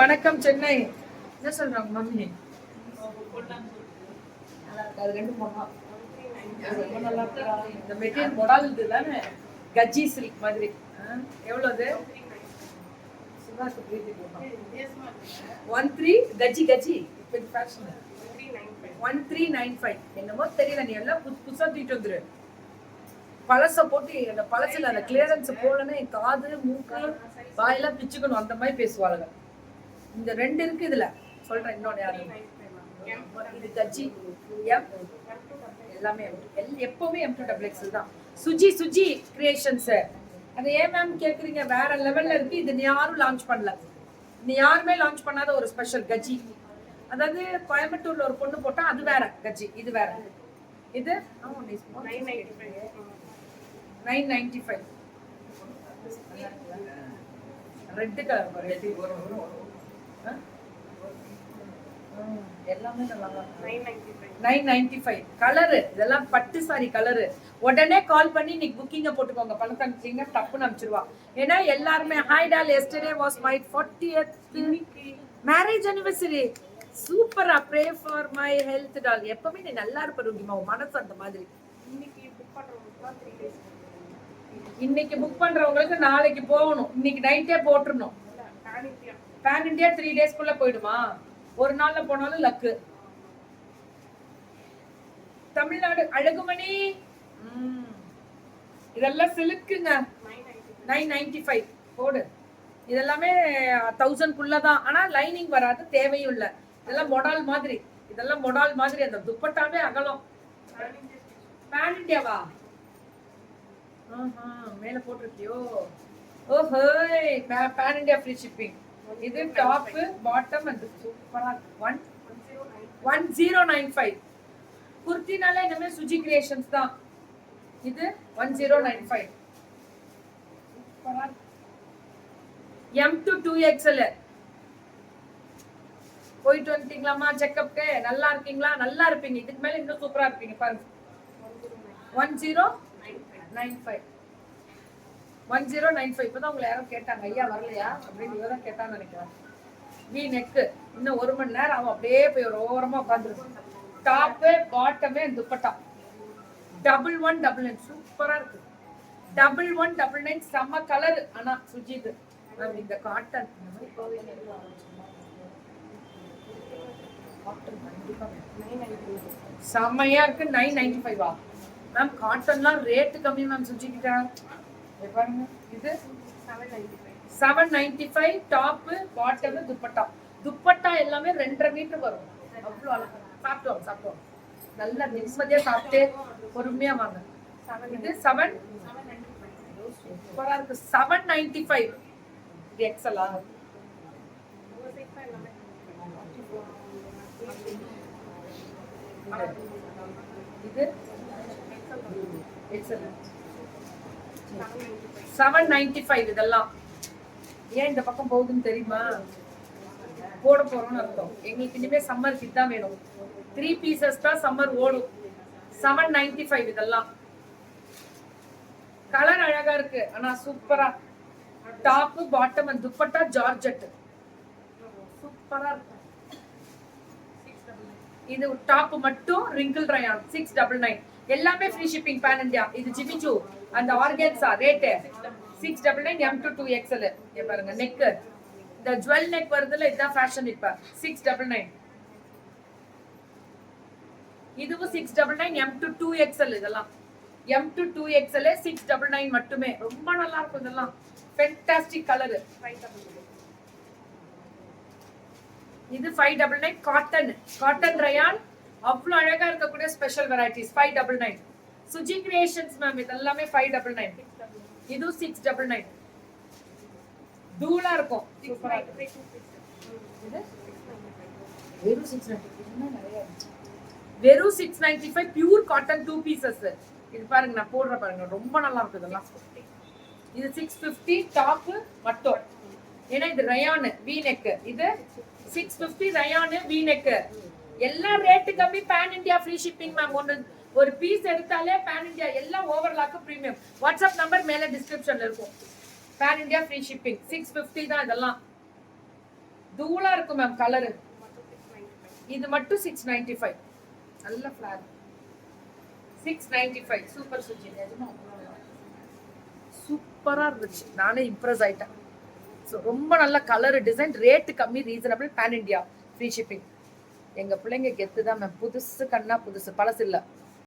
வணக்கம் சென்னை. என்ன சொல்றாங்க மம்மி? அது ரெண்டு போனா ரொம்ப நல்லா இருக்கா. இந்த மெட்டீரியல் மொடால் இதுதானே, கஜ்ஜி சில்க் மாதிரி. எவ்வளவு? 13 கஜ்ஜி கஜ்ஜி இப்போ ஃபேஷன் 1395 என்னமோ தெரியல. நீ எல்லாம் புதுசா தூக்கிட்டு வந்துரு. பழச போட்டு அந்த பழசுல அந்த கிளியரன்ஸ் போலன்னு காது மூக்கு வாயெல்லாம் பிச்சுக்கணும். அந்த மாதிரி பேசுவாங்க. இந்த ரெண்டு இருக்கு இதுல சொல்றேன். இன்னொன்னு யாரு? இது கஜ்ஜி எல்லாமே எப்பவுமே M2XX தான். சுஜி கிரியேஷன்ஸ். அது ஏன் மேம் கேக்குறீங்க? வேற லெவல்ல இருக்கு. இது யாரும் லான்ச் பண்ணல. நீ யாருமே லான்ச் பண்ணாத ஒரு ஸ்பெஷல் கஜ்ஜி. அதாவது கோயம்புத்தூர்ல ஒரு பொண்ணு போட்டா அது வேற கஜ்ஜி, இது வேற. இது 995 ரெட் கலர் எல்லாமே நல்லா 995 கலரு. இதெல்லாம் பட்டு சாரி கலரு. உடனே கால் பண்ணி இன்னைக்கு புக்கிங்க போட்டுக்கோங்க. பணத்தை அனுப்பிச்சிங்க டப்புன்னு அனுப்பிச்சிருவா. ஏன்னா எல்லாருமே hi doll yesterday was my 40th marriage anniversary. சூப்பரா pray for my health doll. எப்பவுமே நீ நல்லா இருப்பீங்க மனசு அந்த மாதிரி. இன்னைக்கு புக் பண்றவங்களுக்கு நாளைக்கு போகணும். இன்னைக்கு நைட்டே போட்டுறணும். பேன் இண்டியா 3 டேஸ்க்குள்ள போயிடுமா? ஒரு நாள்ல போனாலும் லக்கு. தமிழ்நாடு அழகுமணி. இதெல்லாம் சிலுக்குங்க. 995 போடு. இதெல்லாமே 1000 குள்ளதான். ஆனா லைனிங் வராது, தேவையும் இல்ல. இதெல்லாம் மொடால் மாதிரி. இதெல்லாம் மொடால் மாதிரி. அந்த துப்பட்டாவே அகலம். பேன் இண்டியாவா? மேல போட்டிருக்கியோ? ஓஹோ, பேன் இண்டியா ஃப்ரீ ஷிப்பிங். இது டாப் பாட்டம் அண்ட் சூப்பரா 1095. குர்த்தினால இனிமே சுஜி கிரியேஷன்ஸ் தான். இது 1095 சூப்பரா. M2 2XL போயிட்டு வந்துட்டீங்களாமா செக்கப்க்கு? நல்லா இருக்கீங்களா? நல்லா இருப்பீங்க. இதுக்கு மேல இன்னும் சூப்பரா இருப்பீங்க பாருங்க. 1095 1095. இப்பதான் உங்களை யாரும் கேட்டாங்க, ஐயா வரலையா அப்படின்னு இவதான் கேட்டான்னு நினைக்கிறேன். வீ நெக்கு. இன்னும் 1 மணி நேரம் ஆகும். அப்படியே போய் ஒரு ஓரமா உட்காந்துருக்கும். டாப்பு பாட்டமே துப்பட்டா 1199 சூப்பரா இருக்கு. 1199 செம்ம கலர். ஆனா சுஜித் இந்த காட்டன் செம்மையா இருக்கு. 995 மேம். காட்டன்லாம் ரேட்டு கம்மி மேம் சுஜிக்கிட்ட. பாருங்க இது 795 டாப் பாட்டம் துப்பட்டா. துப்பட்டா எல்லாமே 2.5 மீட்டர் வரும். அவ்வளவு அழகா. சாப்பிட்டோம் நல்லா நிம்மதியா சாப்பிட்டு பொறுமையா வாங்க. இது 7 சூப்பரா இருக்கு. 795 இது எக்ஸலா? இது எக்ஸலன்ட் 795. இதெல்லாம் ஏன் இந்த பக்கம் போகுதுன்னு தெரியுமா? போட போறோம்னு அர்த்தம். எங்களுக்கு இனிமே சம்மருக்கு இதுதான் வேணும். 3 பீசஸ் தான் சம்மர் ஓடும். 795 இதெல்லாம். கலர் அழகா இருக்கு. ஆனா சூப்பரா. Top bottom and dupatta georgette சூப்பரா இருக்கு. இது டாப் மட்டும் ரிங்கிள் ரயான் 699. எல்லாமே ஃப்ரீ ஷிப்பிங் பேன் இண்டியா. இது ஜிமிச்சு அந்த ஆர்கன்ஸா ரேட் 699. M2 2XL. இங்க பாருங்க நெக். இந்த ஜுவல் நெக் வருதுல, இதுதான் ஃபேஷன் இப்ப. 699. இதுவும் 699. M2 2XL. இதெல்லாம் M2 2XL 699 மட்டுமே. ரொம்ப நல்லா இருக்கும். இதெல்லாம் ஃபேண்டாஸ்டிக் கலர். இது 599 காட்டன் ரயான். அவ்வளவு அழகா இருக்கக்கூடிய special varieties 599. Suji creations ma'am. இதெல்லாமே 599. இது 699. தூளா இருக்கும். வெறும் 695 பியூர் காட்டன் 2 பீசஸ். இது பாருங்க நான் போடுற பாருங்க. ரொம்ப நல்லா இருக்கு இதெல்லாம். இது 650 டாப் மட்டும். ஏன்னா இது ரயான் வி நெக். இது 650 ரயான் வி நெக். எல்லா ரேட்டு கம்மி. Pan India free shipping ma'am. ஒரு பீஸ் எடுத்தாலே பேன் இண்டியா. எல்லாம் ஓவர்லாக் பிரீமியம். வாட்ஸ்அப் நம்பர் மேல டிஸ்கிரிப்ஷன்ல இருக்கும். பேன் இண்டியா ஃப்ரீ ஷிப்பிங் 650 தான் இதெல்லாம். தூளா இருக்கும் மேம் கலரு. இது மட்டும் 695. நல்ல ஃபிளார் 695. சூப்பர் சுஜி. சூப்பரா இருந்துச்சு. நானே இம்ப்ரெஸ் ஆயிட்டேன். ஸோ ரொம்ப நல்ல கலர் டிசைன், ரேட்டு கம்மி, reasonable, pan India, free shipping. எங்க பிள்ளைங்க கெத்து தான் மேம். புதுசு கண்ணா புதுசு, பழசு இல்லை.